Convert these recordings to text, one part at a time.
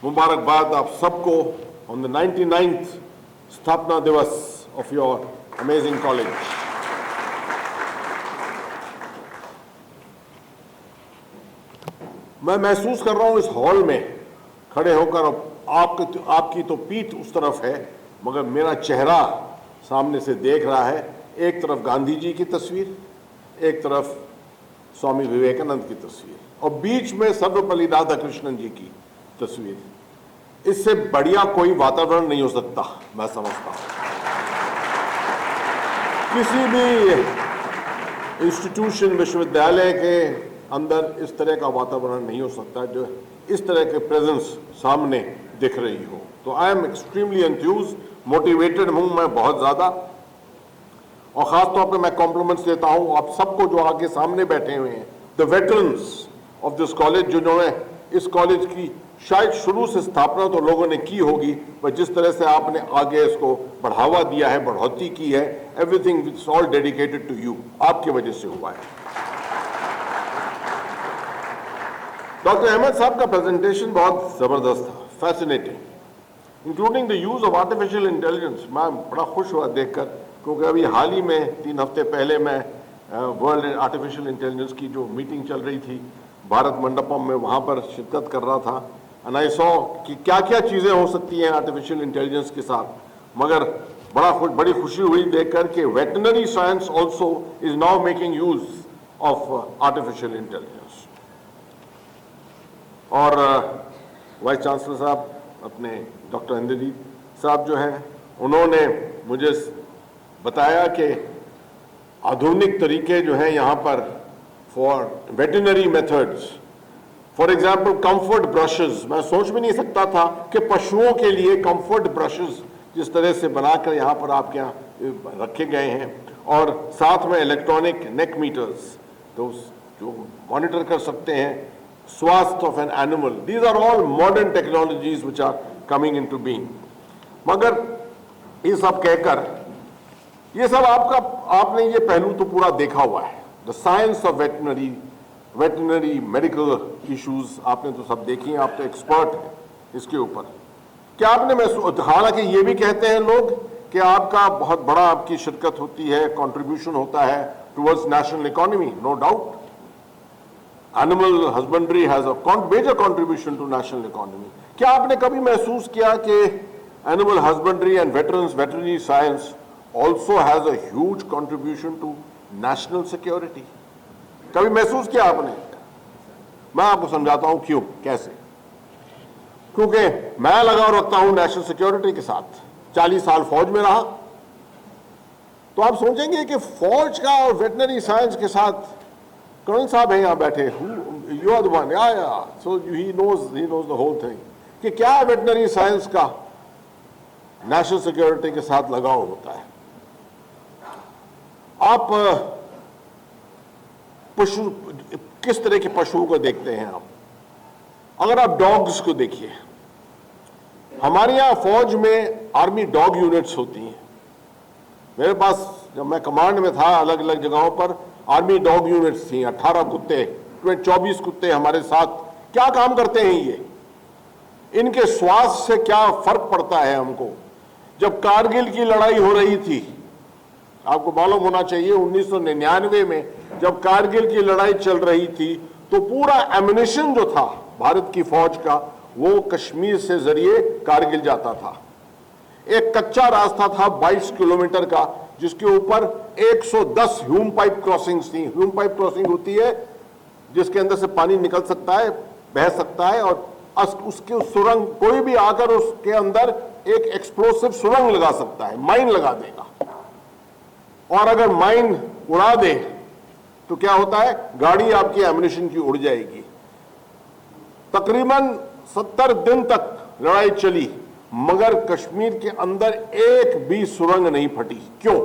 मुबारकबाद आप सबको ऑन द 99th स्थापना दिवस ऑफ योर अमेजिंग कॉलेज। मैं महसूस कर रहा हूं इस हॉल में खड़े होकर, आपकी तो पीठ उस तरफ है मगर मेरा चेहरा सामने से देख रहा है। एक तरफ गांधी जी की तस्वीर, एक तरफ स्वामी विवेकानंद की तस्वीर और बीच में सर्वपल्ली राधाकृष्णन जी की तस्वीर। इससे बढ़िया कोई वातावरण नहीं हो सकता, मैं समझता हूं। किसी भी इंस्टीट्यूशन, विश्वविद्यालय के अंदर इस तरह का वातावरण नहीं हो सकता जो इस तरह के प्रेजेंस सामने दिख रही हो। तो I am extremely Enthuse, motivated हूं मैं बहुत ज्यादा, और खास तौर पे मैं कॉम्प्लीमेंट्स देता हूं आप सबको जो आगे सामने बैठे हुए हैं, the veterans of this college, जिन्होंने इस कॉलेज की शायद शुरू से स्थापना तो लोगों ने की होगी, पर जिस तरह से आपने आगे इसको बढ़ावा दिया है, बढ़ोतरी की है, everything it's all dedicated to you, आपकी वजह से हुआ है। डॉक्टर अहमद साहब का प्रेजेंटेशन बहुत जबरदस्त था, fascinating, including the use of artificial intelligence. मैं बड़ा खुश हुआ देखकर, क्योंकि अभी हाल ही में 3 हफ्ते पहले मैं वर्ल्ड आर्टिफिशियल इंटेलिजेंस की जो मीटिंग चल रही थी भारत मंडपम में, वहाँ पर शिरकत कर रहा था। एंड आई सॉ कि क्या क्या चीज़ें हो सकती हैं आर्टिफिशियल इंटेलिजेंस के साथ। मगर बड़ी खुशी हुई देखकर कि veterinary science also is now making use of artificial intelligence. और वाइस चांसलर साहब अपने डॉक्टर इंद्रजीत साहब जो हैं, उन्होंने मुझे बताया कि आधुनिक तरीके जो हैं यहाँ पर for veterinary methods, for example comfort brushes. मैं सोच भी नहीं सकता था कि पशुओं के लिए कंफर्ट ब्रशेस जिस तरह से बनाकर यहाँ पर आपके यहाँ रखे गए हैं, और साथ में इलेक्ट्रॉनिक नेक मीटर्स तो जो मॉनिटर कर सकते हैं स्वास्थ्य of an animal. These are all modern technologies which are coming into being. मगर ये सब कहकर, ये सब आपने ये पहलू तो पूरा देखा हुआ है, the science of veterinary medical issues आपने तो सब देखी हैं, आप तो एक्सपर्ट हैं इसके ऊपर। क्या आपने महसूस, हालांकि ये भी कहते हैं लोग कि आपका बहुत बड़ा आपकी शिरकत होती है, कंट्रीब्यूशन होता है towards national economy, no doubt. Animal husbandry has a major contribution to national economy. क्या आपने कभी महसूस किया कि animal husbandry and veterinary science also has a huge contribution to national security? कभी महसूस किया आपने? मैं आपको समझाता हूं क्यों, कैसे। क्योंकि मैं लगाव रखता हूं नेशनल सिक्योरिटी के साथ, 40 साल फौज में रहा। तो आप सोचेंगे कि फौज का और वेटनरी साइंस के साथ, कर्नल साहब हैं यहां बैठे, यू आर द वन, या so he knows the whole thing, कि क्या वेटनरी साइंस का नेशनल सिक्योरिटी के साथ लगाव होता है। आप पशु, किस तरह के पशुओं को देखते हैं आप? अगर आप डॉग्स को देखिए, हमारे यहां फौज में आर्मी डॉग यूनिट्स होती हैं। मेरे पास जब मैं कमांड में था, अलग अलग जगहों पर आर्मी डॉग यूनिट्स थी, 18 कुत्ते, 24 कुत्ते हमारे साथ। क्या काम करते हैं ये? इनके स्वास्थ्य से क्या फर्क पड़ता है हमको? जब कारगिल की लड़ाई हो रही थी, आपको मालूम होना चाहिए 1999 में जब कारगिल की लड़ाई चल रही थी, तो पूरा एम्युनिशन जो था भारत की फौज का, वो कश्मीर से जरिए कारगिल जाता था। एक कच्चा रास्ता था 22 किलोमीटर का, जिसके ऊपर 110 ह्यूम पाइप क्रॉसिंग्स थी। ह्यूम पाइप क्रॉसिंग होती है जिसके अंदर से पानी निकल सकता है, बह सकता है, और उसके सुरंग, कोई भी आकर उसके अंदर एक एक्सप्लोसिव सुरंग लगा सकता है, माइन लगा देगा। और अगर माइन उड़ा दे तो क्या होता है, गाड़ी आपकी एम्युनिशन की उड़ जाएगी। तकरीबन 70 दिन तक लड़ाई चली, मगर कश्मीर के अंदर एक भी सुरंग नहीं फटी। क्यों?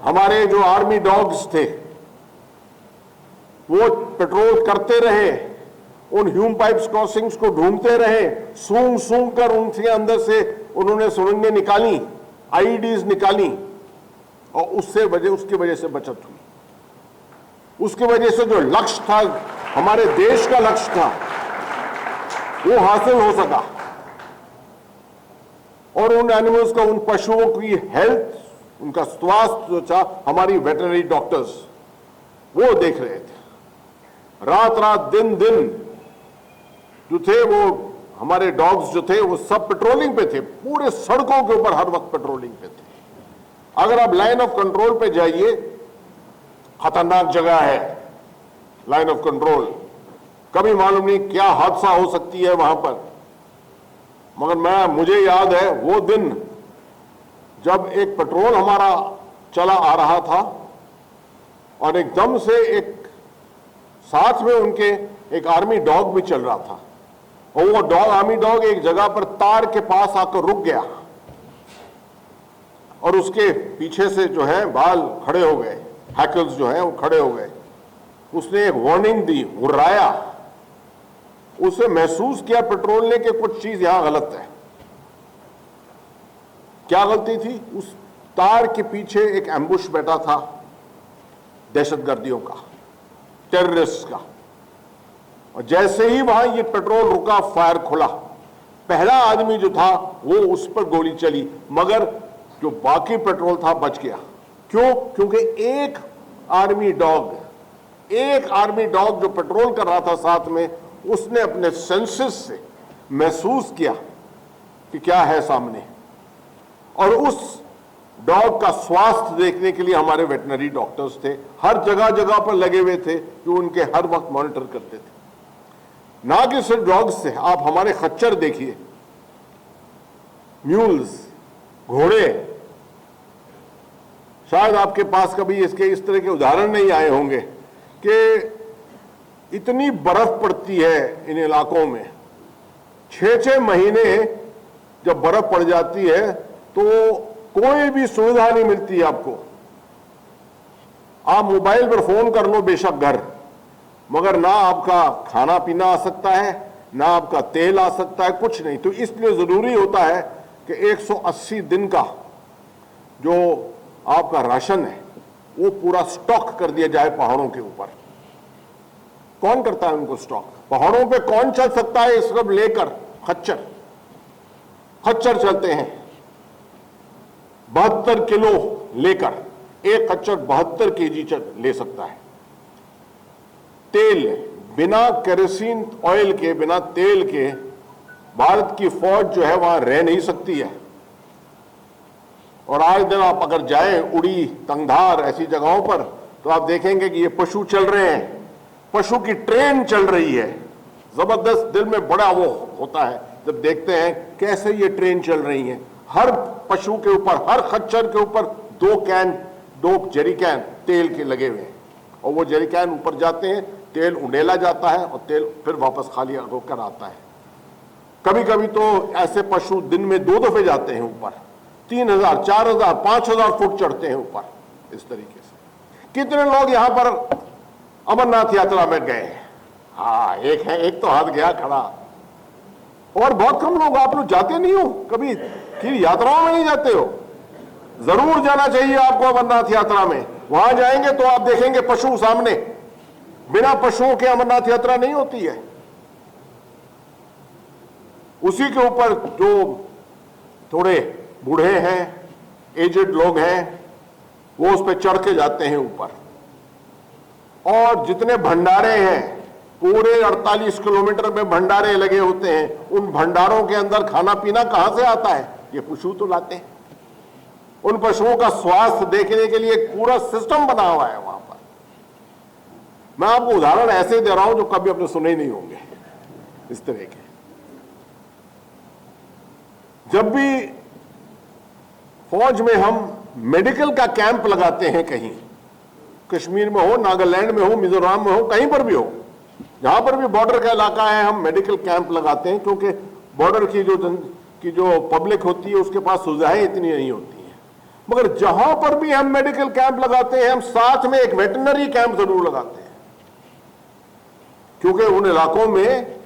हमारे जो आर्मी डॉग्स थे वो पेट्रोल करते रहे, उन ह्यूम पाइप्स क्रॉसिंग्स को ढूंढते रहे, सूंघ सूंघ कर उनके अंदर से उन्होंने सुरंगें निकाली, आईईडीज निकाली, और उसकी वजह से बचत हुई। उसकी वजह से जो लक्ष्य था, हमारे देश का लक्ष्य था, वो हासिल हो सका और उन एनिमल्स का, उन पशुओं की हेल्थ, उनका स्वास्थ्य जो था, हमारी वेटरनरी डॉक्टर्स वो देख रहे थे। रात रात दिन दिन जो थे वो हमारे डॉग्स जो थे वो सब पेट्रोलिंग पे थे, पूरे सड़कों के ऊपर हर वक्त पेट्रोलिंग पे थे। अगर आप लाइन ऑफ कंट्रोल पे जाइए, खतरनाक जगह है लाइन ऑफ कंट्रोल, कभी मालूम नहीं क्या हादसा हो सकती है वहां पर। मगर मुझे याद है वो दिन जब एक पेट्रोल हमारा चला आ रहा था और एकदम से एक साथ में उनके एक आर्मी डॉग भी चल रहा था और वो आर्मी डॉग एक जगह पर तार के पास आकर रुक गया और उसके पीछे से जो है बाल खड़े हो गए, हैकल्स जो है वो खड़े हो गए। उसने एक वार्निंग दी, हुर्राया। उसे महसूस किया पेट्रोल ने कि कुछ चीज यहां गलत है। क्या गलती थी? उस तार के पीछे एक एम्बुश बैठा था दहशतगर्दियों का, टेररिस्ट का। और जैसे ही वहां ये पेट्रोल रुका, फायर खुला। पहला आदमी जो था वो उस पर गोली चली, मगर जो बाकी पेट्रोल था बच गया। क्यों? क्योंकि एक आर्मी डॉग जो पेट्रोल कर रहा था साथ में, उसने अपने सेंसेस से महसूस किया कि क्या है सामने, और उस डॉग का स्वास्थ्य देखने के लिए हमारे वेटनरी डॉक्टर्स थे, हर जगह जगह पर लगे हुए थे, जो उनके हर वक्त मॉनिटर करते थे। ना कि सिर्फ डॉग्स से, आप हमारे खच्चर देखिए, म्यूल्स, घोड़े। शायद आपके पास कभी इसके इस तरह के उदाहरण नहीं आए होंगे कि इतनी बर्फ पड़ती है इन इलाकों में, 6-6 महीने जब बर्फ पड़ जाती है तो कोई भी सुविधा नहीं मिलती आपको। आप मोबाइल पर फोन कर लो बेशक घर, मगर ना आपका खाना पीना आ सकता है, ना आपका तेल आ सकता है, कुछ नहीं। तो इसलिए जरूरी होता है कि 180 दिन का जो आपका राशन है वो पूरा स्टॉक कर दिया जाए पहाड़ों के ऊपर। कौन करता है उनको स्टॉक? पहाड़ों पे कौन चल सकता है? इस सब लेकर खच्चर चलते हैं 72 किलो लेकर, एक खच्चर 72 केजी ले सकता है। तेल, बिना केरोसिन ऑयल के, बिना तेल के भारत की फौज जो है वहां रह नहीं सकती है। और आज दिन आप अगर जाएं उड़ी, तंगधार, ऐसी जगहों पर, तो आप देखेंगे कि ये पशु चल रहे हैं, पशु की ट्रेन चल रही है। जबरदस्त, दिल में बड़ा वो होता है जब देखते हैं कैसे ये ट्रेन चल रही है। हर पशु के ऊपर, हर खच्चर के ऊपर 2 जेरिकैन तेल के लगे हुए हैं, और वो जेरिकैन ऊपर जाते हैं, तेल उंडेला जाता है और तेल फिर वापस खाली होकर आता है। कभी कभी तो ऐसे पशु दिन में 2 दफे जाते हैं ऊपर, 3000, 4000, 5000 फुट चढ़ते हैं ऊपर, इस तरीके से। कितने लोग यहां पर अमरनाथ यात्रा में गए? हाँ, एक तो हाथ गया खड़ा, और बहुत कम लोग। आप लोग जाते नहीं हो कभी, फिर यात्राओं में नहीं जाते हो? जरूर जाना चाहिए आपको अमरनाथ यात्रा में। वहां जाएंगे तो आप देखेंगे पशु सामने, बिना पशुओं के अमरनाथ यात्रा नहीं होती है। उसी के ऊपर जो थोड़े बूढ़े हैं, एजेड लोग हैं, वो उस पर चढ़ के जाते हैं ऊपर। और जितने भंडारे हैं, पूरे 48 किलोमीटर में भंडारे लगे होते हैं, उन भंडारों के अंदर खाना पीना कहां से आता है? ये पशु तो लाते हैं। उन पशुओं का स्वास्थ्य देखने के लिए एक पूरा सिस्टम बना हुआ है वहां पर। मैं आपको उदाहरण ऐसे दे रहा हूं जो कभी आपने सुने ही नहीं होंगे इस तरह के। जब भी फौज में हम मेडिकल का कैंप लगाते हैं, कहीं कश्मीर में हो, नागालैंड में हो, मिजोरम में हो, कहीं पर भी हो, जहां पर भी बॉर्डर का इलाका है, हम मेडिकल कैंप लगाते हैं, क्योंकि बॉर्डर की जो पब्लिक होती है उसके पास सुविधाएं इतनी नहीं होती हैं। मगर जहां पर भी हम मेडिकल कैंप लगाते हैं, हम साथ में एक वेटरनरी कैंप जरूर लगाते हैं, क्योंकि उन इलाकों में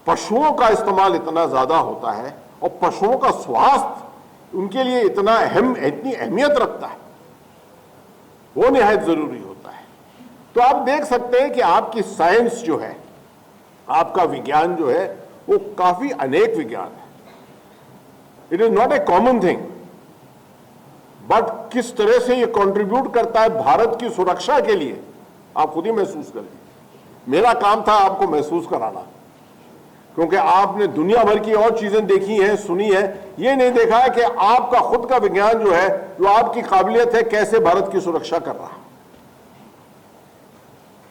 पशुओं का इस्तेमाल इतना ज्यादा होता है और पशुओं का स्वास्थ्य उनके लिए इतनी अहमियत रखता है, वो निहायत जरूरी होता है। तो आप देख सकते हैं कि आपकी साइंस जो है आपका विज्ञान जो है वो काफी अनेक विज्ञान है। It is not a common thing, but किस तरह से ये कंट्रीब्यूट करता है भारत की सुरक्षा के लिए, आप खुद ही महसूस कर लीजिए। मेरा काम था आपको महसूस कराना, क्योंकि आपने दुनिया भर की और चीजें देखी हैं, सुनी है, ये नहीं देखा है कि आपका खुद का विज्ञान जो है, जो आपकी काबिलियत है, कैसे भारत की सुरक्षा कर रहा है।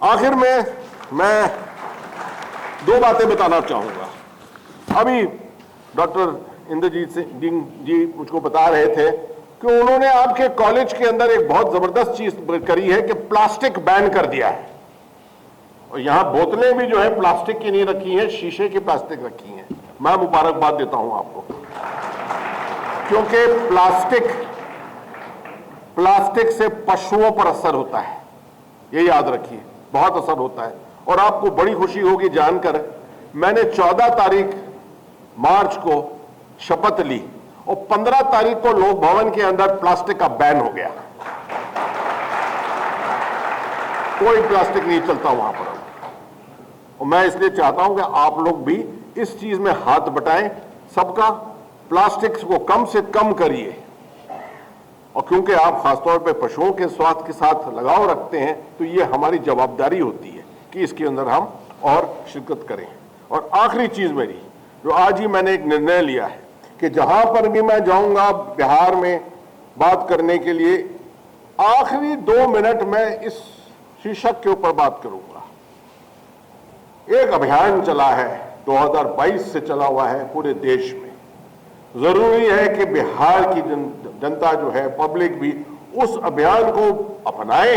आखिर में मैं दो बातें बताना चाहूंगा। अभी डॉक्टर इंद्रजीत सिंह जी मुझको बता रहे थे कि उन्होंने आपके कॉलेज के अंदर एक बहुत जबरदस्त चीज करी है कि प्लास्टिक बैन कर दिया है, और यहां बोतलें भी जो है प्लास्टिक की नहीं रखी हैं, शीशे की प्लास्टिक रखी हैं। मैं मुबारकबाद देता हूं आपको, क्योंकि प्लास्टिक से पशुओं पर असर होता है, ये याद रखिए, बहुत असर होता है। और आपको बड़ी खुशी होगी जानकर, मैंने 14 तारीख मार्च को शपथ ली और 15 तारीख को लोक भवन के अंदर प्लास्टिक का बैन हो गया। कोई प्लास्टिक नहीं चलता वहां पर। और मैं इसलिए चाहता हूं कि आप लोग भी इस चीज में हाथ बटाएं, सबका प्लास्टिक को कम से कम करिए। और क्योंकि आप खासतौर पे पशुओं के स्वास्थ्य के साथ लगाव रखते हैं, तो ये हमारी जवाबदारी होती है कि इसके अंदर हम और शिरकत करें। और आखिरी चीज मेरी, जो आज ही मैंने एक निर्णय लिया है कि जहां पर भी मैं जाऊंगा बिहार में बात करने के लिए, आखिरी 2 मिनट में इस शीर्षक के ऊपर बात करूंगा। एक अभियान चला है, 2022 से चला हुआ है पूरे देश में। जरूरी है कि बिहार की जनता जो है, पब्लिक भी उस अभियान को अपनाए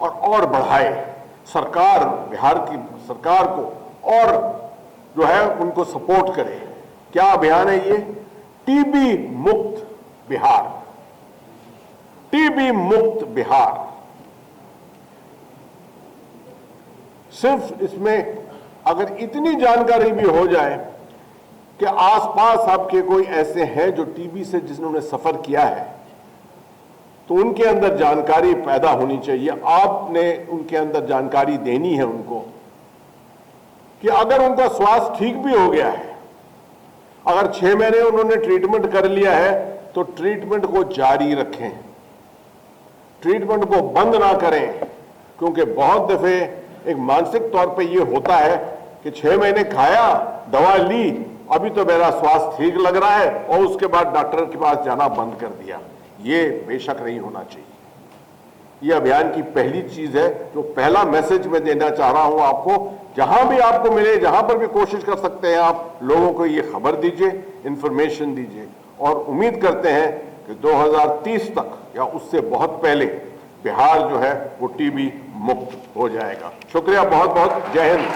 और बढ़ाए। सरकार, बिहार की सरकार को और जो है उनको सपोर्ट करे। क्या अभियान है ये? टीबी मुक्त बिहार। टीबी मुक्त बिहार। सिर्फ इसमें अगर इतनी जानकारी भी हो जाए कि आसपास आपके कोई ऐसे हैं जो टीबी से जिन्होंने सफर किया है, तो उनके अंदर जानकारी पैदा होनी चाहिए। आपने उनके अंदर जानकारी देनी है उनको कि अगर उनका स्वास्थ्य ठीक भी हो गया है, अगर 6 महीने उन्होंने ट्रीटमेंट कर लिया है, तो ट्रीटमेंट को जारी रखें, ट्रीटमेंट को बंद ना करें। क्योंकि बहुत दफे एक मानसिक तौर पे ये होता है कि 6 महीने खाया, दवा ली, अभी तो मेरा स्वास्थ्य ठीक लग रहा है, और उसके बाद डॉक्टर के पास जाना बंद कर दिया। ये बेशक नहीं होना चाहिए। ये अभियान की पहली चीज है, जो पहला मैसेज मैं देना चाह रहा हूं आपको। जहां भी आपको मिले, जहां पर भी कोशिश कर सकते हैं, आप लोगों को ये खबर दीजिए, इंफॉर्मेशन दीजिए। और उम्मीद करते हैं कि 2030 तक या उससे बहुत पहले बिहार जो है वो टीबी मुक्त हो जाएगा। शुक्रिया बहुत बहुत। जय हिंद।